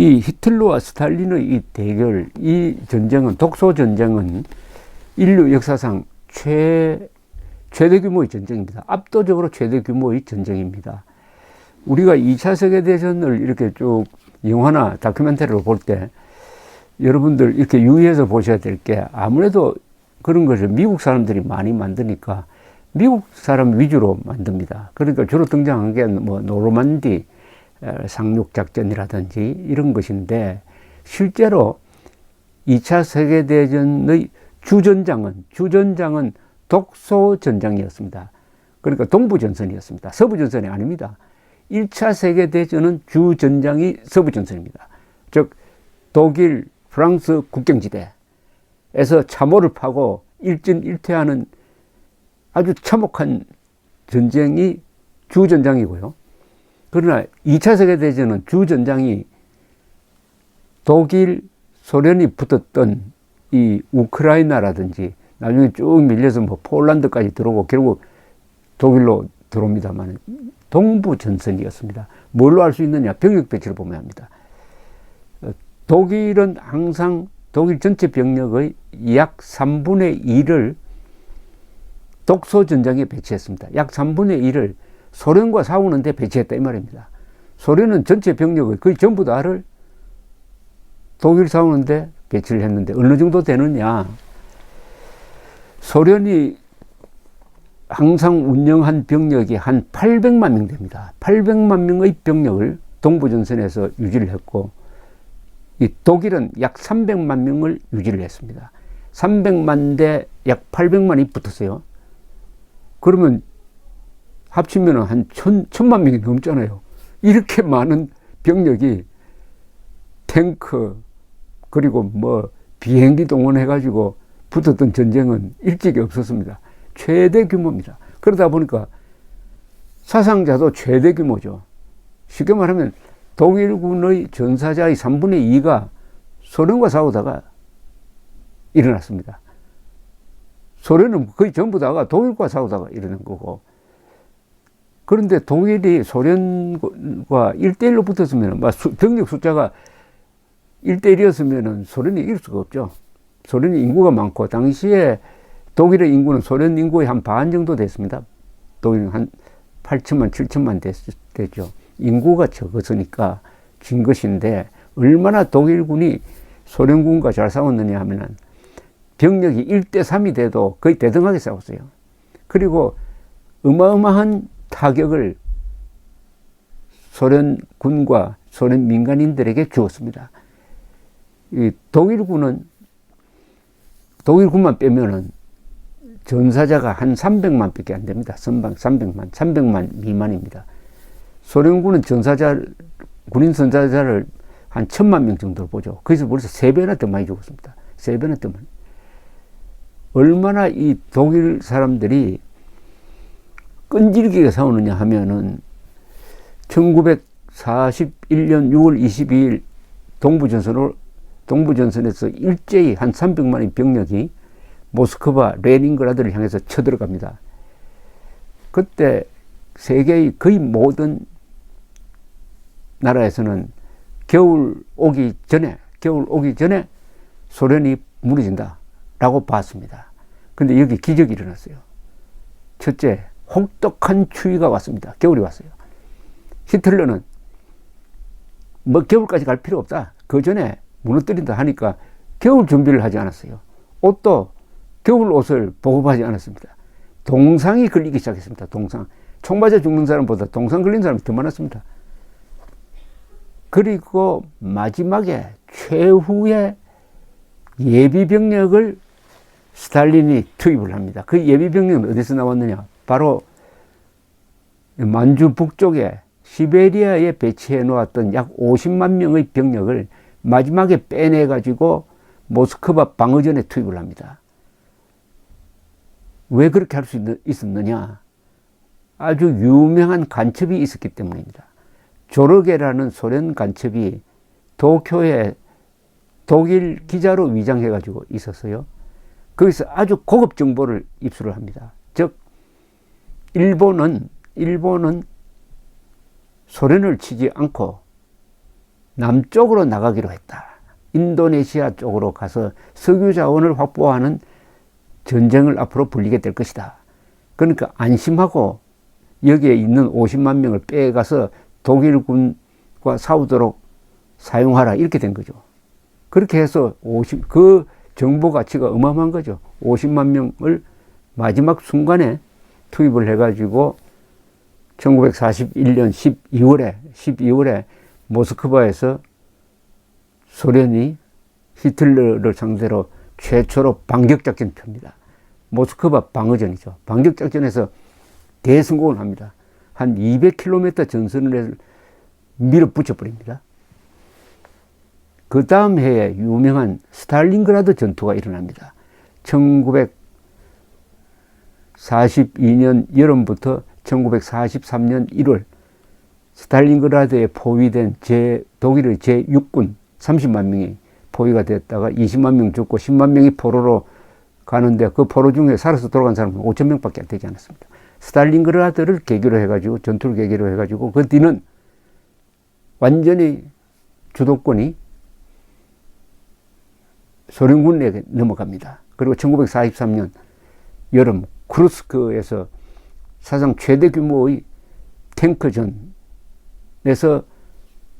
이 히틀러와 스탈린의 이 대결, 이 전쟁은, 독소 전쟁은 인류 역사상 최대 규모의 전쟁입니다. 압도적으로 최대 규모의 전쟁입니다. 우리가 2차 세계대전을 이렇게 쭉 영화나 다큐멘터리로 볼 때 여러분들 이렇게 유의해서 보셔야 될 게, 아무래도 그런 것을 미국 사람들이 많이 만드니까 미국 사람 위주로 만듭니다. 그러니까 주로 등장한 게 뭐 노르만디 상륙작전이라든지 이런 것인데, 실제로 2차 세계대전의 주전장은 독소전장이었습니다. 그러니까 동부전선이었습니다. 서부전선이 아닙니다. 1차 세계대전은 주전장이 서부전선입니다. 즉 독일, 프랑스 국경지대에서 참호를 파고 일진일퇴하는 아주 참혹한 전쟁이 주전장이고요. 그러나 2차 세계대전은 주전장이 독일, 소련이 붙었던 이 우크라이나라든지 나중에 쭉 밀려서 뭐 폴란드까지 들어오고 결국 독일로 들어옵니다만 동부전선이었습니다. 뭘로 알 수 있느냐? 병력 배치를 보면 합니다. 독일은 항상 독일 전체 병력의 약 3분의 1을 독소전장에 배치했습니다. 약 3분의 1을 소련과 싸우는데 배치했다 이 말입니다. 소련은 전체 병력의 거의 전부 다를 독일 싸우는데 배치를 했는데 어느 정도 되느냐? 소련이 항상 운영한 병력이 한 800만 명 됩니다. 800만 명의 병력을 동부전선에서 유지를 했고, 이 독일은 약 300만 명을 유지를 했습니다. 300만 대 약 800만이 붙었어요. 그러면 합치면 한 1000만 명이 넘잖아요. 이렇게 많은 병력이 탱크, 그리고 뭐 비행기 동원해가지고 붙었던 전쟁은 일찍이 없었습니다. 최대 규모입니다. 그러다 보니까 사상자도 최대 규모죠. 쉽게 말하면 독일군의 전사자의 3분의 2가 소련과 싸우다가 일어났습니다. 소련은 거의 전부 다가 독일과 싸우다가 일어난 거고, 그런데 독일이 소련과 1대1로 붙었으면, 병력 숫자가 1대1이었으면 소련이 이길 수가 없죠. 소련이 인구가 많고, 당시에 독일의 인구는 소련 인구의 한 반 정도 됐습니다. 독일은 한 8천만, 7천만 됐죠. 인구가 적었으니까 진 것인데, 얼마나 독일군이 소련군과 잘 싸웠느냐 하면은 병력이 1대3이 돼도 거의 대등하게 싸웠어요. 그리고 어마어마한 타격을 소련군과 소련 민간인들에게 주었습니다. 이 독일군만 빼면은 전사자가 한 300만 밖에 안 됩니다. 300만 미만입니다. 소련군은 군인 전사자를 한 1000만 명 정도로 보죠. 거기서 벌써 3배나 더 많이 죽었습니다. 3배나 더 많이. 얼마나 이 독일 사람들이 끈질기게 싸우느냐 하면은 1941년 6월 22일 동부전선에서 일제히 한 300만의 병력이 모스크바, 레닌그라드를 향해서 쳐들어갑니다. 그때 세계의 거의 모든 나라에서는 겨울 오기 전에 소련이 무너진다라고 봤습니다. 근데 여기 기적이 일어났어요. 첫째, 혹독한 추위가 왔습니다. 겨울이 왔어요. 히틀러는 뭐 겨울까지 갈 필요 없다, 그 전에 무너뜨린다 하니까 겨울 준비를 하지 않았어요. 옷도 겨울 옷을 보급하지 않았습니다. 동상이 걸리기 시작했습니다. 동상. 총 맞아 죽는 사람보다 동상 걸린 사람이 더 많았습니다. 그리고 마지막에 최후의 예비병력을 스탈린이 투입을 합니다. 그 예비병력은 어디서 나왔느냐? 바로 만주 북쪽에 시베리아에 배치해 놓았던 약 50만 명의 병력을 마지막에 빼내가지고 모스크바 방어전에 투입을 합니다. 왜 그렇게 할 수 있었느냐? 아주 유명한 간첩이 있었기 때문입니다. 조르게라는 소련 간첩이 도쿄에 독일 기자로 위장해가지고 있었어요. 거기서 아주 고급 정보를 입수를 합니다. 즉, 일본은 소련을 치지 않고 남쪽으로 나가기로 했다. 인도네시아 쪽으로 가서 석유 자원을 확보하는 전쟁을 앞으로 벌이게 될 것이다. 그러니까 안심하고 여기에 있는 50만 명을 빼가서 독일군과 싸우도록 사용하라 이렇게 된 거죠. 그렇게 해서 그 정보 가치가 어마어마한 거죠. 50만 명을 마지막 순간에 투입을 해가지고 1941년 12월에 모스크바에서 소련이 히틀러를 상대로 최초로 반격작전을 펴니다. 모스크바 방어전이죠. 반격작전에서 대성공을 합니다. 한 200km 전선을 밀어붙여 버립니다. 그 다음 해에 유명한 스탈린그라드 전투가 일어납니다. 1942년 여름부터 1943년 1월 스탈린그라드에 포위된 독일의 제6군 30만 명이 포위가 됐다가 20만 명 죽고 10만 명이 포로로 가는데 그 포로 중에 살아서 돌아간 사람은 5천 명밖에 되지 않았습니다. 스탈린그라드를 계기로 해가지고 전투를 계기로 해가지고 그 뒤는 완전히 주도권이 소련군에게 넘어갑니다. 그리고 1943년 여름 쿠르스크에서 사상 최대 규모의 탱크전에서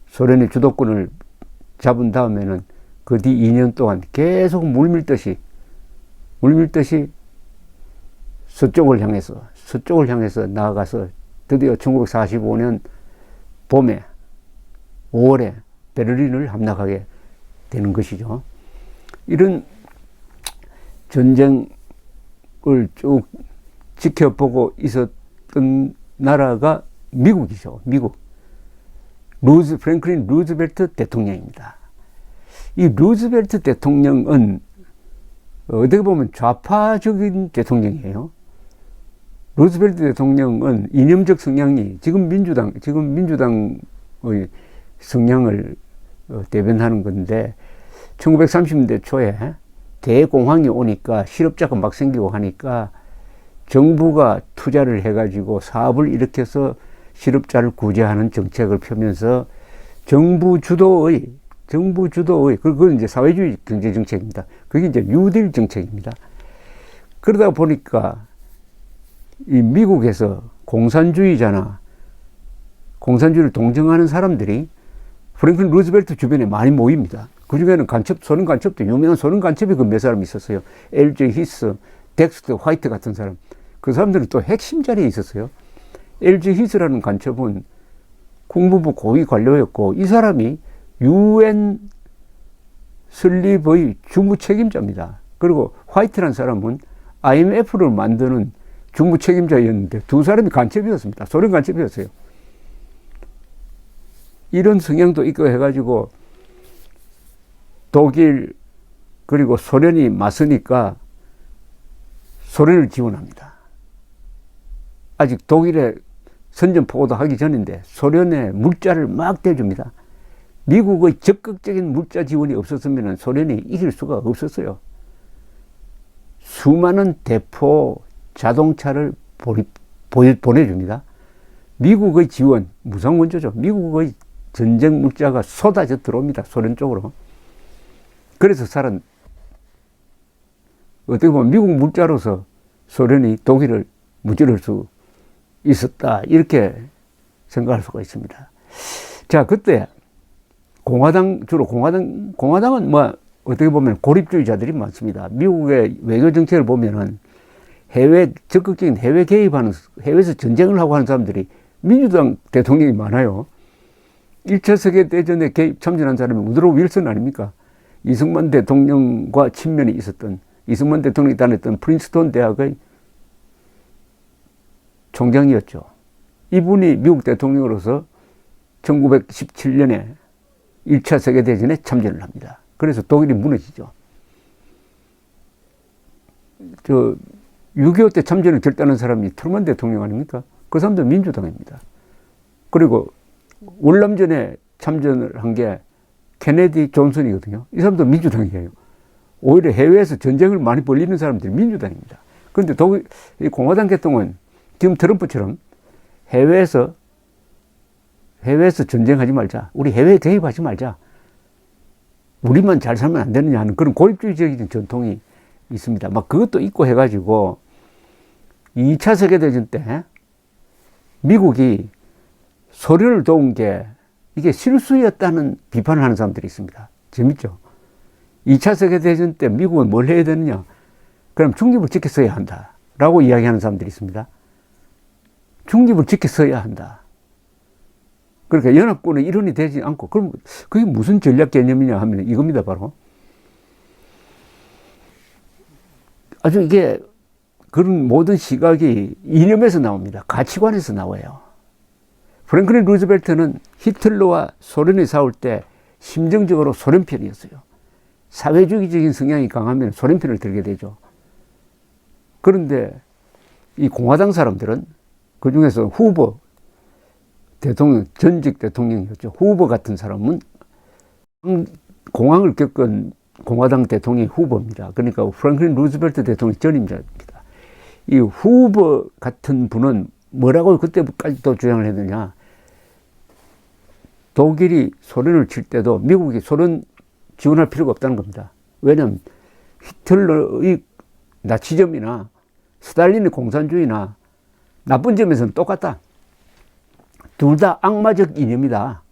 소련의 주도권을 잡은 다음에는 그 뒤 2년 동안 계속 물밀듯이 서쪽을 향해서 나아가서 드디어 1945년 봄에 5월에 베를린을 함락하게 되는 것이죠. 이런 전쟁을 쭉 지켜보고 있었던 나라가 미국이죠. 미국. 프랭클린 루즈벨트 대통령입니다. 이 루즈벨트 대통령은 어떻게 보면 좌파적인 대통령이에요. 루즈벨트 대통령은 이념적 성향이 지금 민주당의 성향을 대변하는 건데 1930년대 초에 대공황이 오니까 실업자가 막 생기고 하니까 정부가 투자를 해가지고 사업을 일으켜서 실업자를 구제하는 정책을 펴면서 정부 주도의 그건 이제 사회주의 경제 정책입니다. 그게 이제 뉴딜 정책입니다. 그러다 보니까 이 미국에서 공산주의를 동정하는 사람들이 프랭클린 루즈벨트 주변에 많이 모입니다. 그 중에는 소련 간첩도 유명한 소련 간첩이 그 몇 사람 있었어요. LJ 히스, 덱스터 화이트 같은 사람. 그 사람들은 또 핵심 자리에 있었어요. LJ 히스라는 간첩은 국무부 고위 관료였고 이 사람이 UN 설립의 주무 책임자입니다. 그리고 화이트라는 사람은 IMF를 만드는 주무 책임자였는데 두 사람이 간첩이었습니다. 소련 간첩이었어요. 이런 성향도 있고 해가지고 독일 그리고 소련이 맞서니까 소련을 지원합니다. 아직 독일에 선전포고도 하기 전인데 소련에 물자를 막 대줍니다. 미국의 적극적인 물자 지원이 없었으면 소련이 이길 수가 없었어요. 수많은 대포 자동차를 보내줍니다. 미국의 지원, 무상원조죠. 미국의 전쟁 물자가 쏟아져 들어옵니다. 소련 쪽으로. 그래서 어떻게 보면 미국 물자로서 소련이 독일을 무찌를 수 있었다. 이렇게 생각할 수가 있습니다. 자, 그때 공화당은 뭐 어떻게 보면 고립주의자들이 많습니다. 미국의 외교 정책을 보면은 적극적인 해외 개입하는, 해외에서 전쟁을 하고 하는 사람들이 민주당 대통령이 많아요. 1차 세계대전에 참전한 사람이 우드로 윌슨 아닙니까? 이승만 대통령과 친면이 있었던, 이승만 대통령이 다녔던 프린스턴 대학의 총장이었죠. 이분이 미국 대통령으로서 1917년에 1차 세계대전에 참전을 합니다. 그래서 독일이 무너지죠. 6.25 때 참전을 결단한 사람이 트루먼 대통령 아닙니까? 그 사람도 민주당입니다. 그리고 월남전에 참전을 한 게 케네디 존슨이거든요. 이 사람도 민주당이에요. 오히려 해외에서 전쟁을 많이 벌리는 사람들이 민주당입니다. 그런데 공화당 계통은 지금 트럼프처럼 해외에서 해외에서 전쟁하지 말자. 우리 해외에 개입하지 말자. 우리만 잘 살면 안 되느냐 하는 그런 고립주의적인 전통이 있습니다. 막 그것도 있고 해가지고 2차 세계대전 때 미국이 소련을 도운 게 이게 실수였다는 비판을 하는 사람들이 있습니다. 재밌죠? 2차 세계대전 때 미국은 뭘 해야 되느냐? 그럼 중립을 지켰어야 한다. 라고 이야기하는 사람들이 있습니다. 중립을 지켰어야 한다. 그러니까 연합군의 일원이 되지 않고, 그럼 그게 무슨 전략 개념이냐 하면 이겁니다, 바로. 아주 이게 그런 모든 시각이 이념에서 나옵니다. 가치관에서 나와요. 프랭클린 루즈벨트는 히틀러와 소련이 싸울 때 심정적으로 소련 편이었어요. 사회주의적인 성향이 강하면 소련 편을 들게 되죠. 그런데 이 공화당 사람들은 그 중에서 후보 대통령, 전직 대통령이었죠. 후보 같은 사람은 공황을 겪은 공화당 대통령 후보입니다. 그러니까 프랭클린 루즈벨트 대통령 전임자입니다. 이 후보 같은 분은 뭐라고 그때까지도 주장을 했느냐. 독일이 소련을 칠 때도 미국이 소련 지원할 필요가 없다는 겁니다. 왜냐하면 히틀러의 나치즘이나 스탈린의 공산주의나 나쁜 점에서는 똑같다. 둘 다 악마적 이념이다.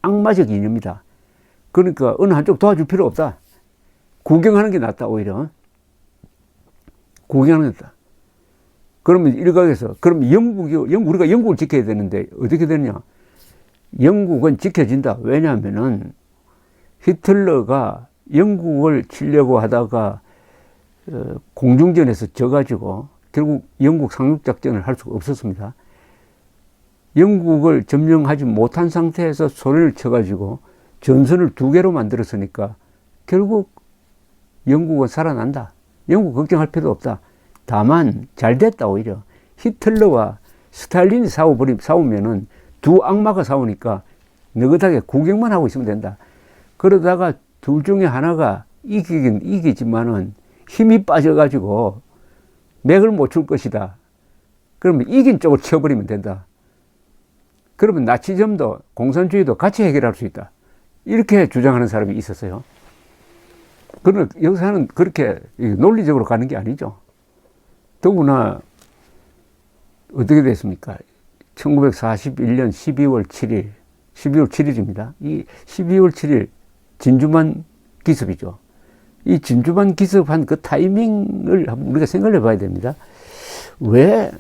악마적 이념이다. 그러니까 어느 한쪽 도와줄 필요 없다. 구경하는 게 낫다, 오히려. 구경하는 게 낫다. 그러면 일각에서, 그럼 우리가 영국을 지켜야 되는데 어떻게 되느냐? 영국은 지켜진다. 왜냐하면은 히틀러가 영국을 치려고 하다가 공중전에서 져가지고 결국 영국 상륙작전을 할 수가 없었습니다. 영국을 점령하지 못한 상태에서 소련을 쳐가지고 전선을 2개로 만들었으니까 결국 영국은 살아난다. 영국 걱정할 필요 없다. 다만 잘 됐다 오히려. 히틀러와 스탈린이 싸우면은 두 악마가 싸우니까 느긋하게 구경만 하고 있으면 된다. 그러다가 둘 중에 하나가 이기긴 이기지만은 힘이 빠져가지고 맥을 못 출 것이다. 그러면 이긴 쪽을 쳐버리면 된다. 그러면 나치즘도 공산주의도 같이 해결할 수 있다. 이렇게 주장하는 사람이 있었어요. 그러나 역사는 그렇게 논리적으로 가는 게 아니죠. 더구나 어떻게 됐습니까? 1941년 12월 7일입니다. 이 12월 7일 진주만 기습이죠. 이 진주만 기습한 그 타이밍을 우리가 생각을 해봐야 됩니다. 왜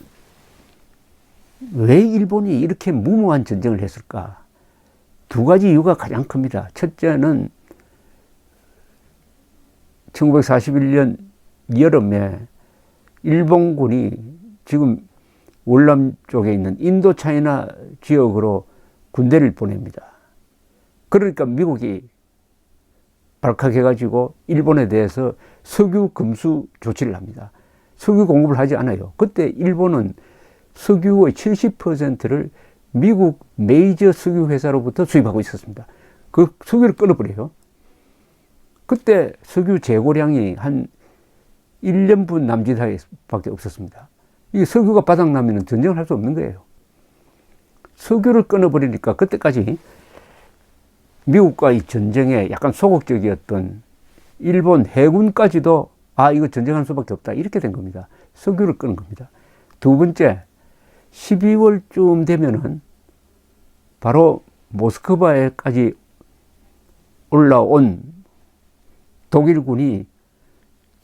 일본이 이렇게 무모한 전쟁을 했을까? 2가지 이유가 가장 큽니다. 첫째는 1941년 여름에 일본군이 지금 월남 쪽에 있는 인도 차이나 지역으로 군대를 보냅니다. 그러니까 미국이 발칵해가지고 일본에 대해서 석유 금수 조치를 합니다. 석유 공급을 하지 않아요. 그때 일본은 석유의 70%를 미국 메이저 석유 회사로부터 수입하고 있었습니다. 그 석유를 끊어버려요. 그때 석유 재고량이 한 1년분 남짓밖에 없었습니다. 이 석유가 바닥나면 전쟁을 할 수 없는 거예요. 석유를 끊어버리니까 그때까지 미국과의 전쟁에 약간 소극적이었던 일본 해군까지도 이거 전쟁할 수밖에 없다. 이렇게 된 겁니다. 석유를 끊은 겁니다. 두 번째, 12월쯤 되면은 바로 모스크바에까지 올라온 독일군이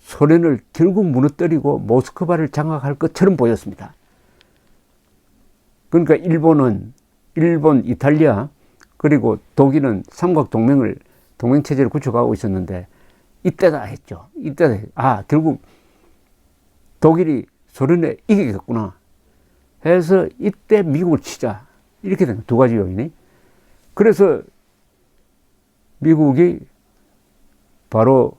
소련을 결국 무너뜨리고 모스크바를 장악할 것처럼 보였습니다. 그러니까 일본, 이탈리아, 그리고 독일은 동맹체제를 구축하고 있었는데, 이때다 했죠. 결국 독일이 소련에 이기겠구나 해서 이때 미국을 치자. 이렇게 된 2가지 요인이. 그래서 미국이 바로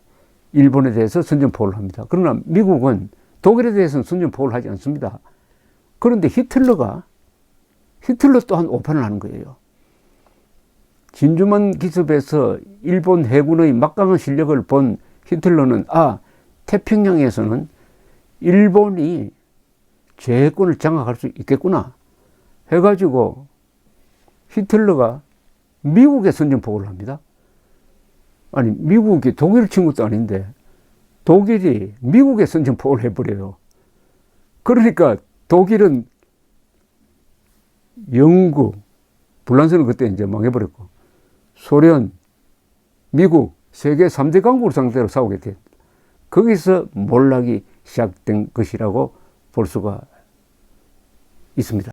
일본에 대해서 선전포고를 합니다. 그러나 미국은 독일에 대해서는 선전포고를 하지 않습니다. 그런데 히틀러 또한 오판을 하는 거예요. 진주만 기습에서 일본 해군의 막강한 실력을 본 히틀러는 태평양에서는 일본이 제해권을 장악할 수 있겠구나 해가지고 히틀러가 미국에 선전포고를 합니다. 아니, 미국이 독일 친구도 아닌데 독일이 미국에 선전포고를 해버려요. 그러니까 독일은 영국, 불란서는 그때 이제 망해버렸고, 소련, 미국, 세계 3대 강국을 상대로 싸우게 돼. 거기서 몰락이 시작된 것이라고 볼 수가 있습니다.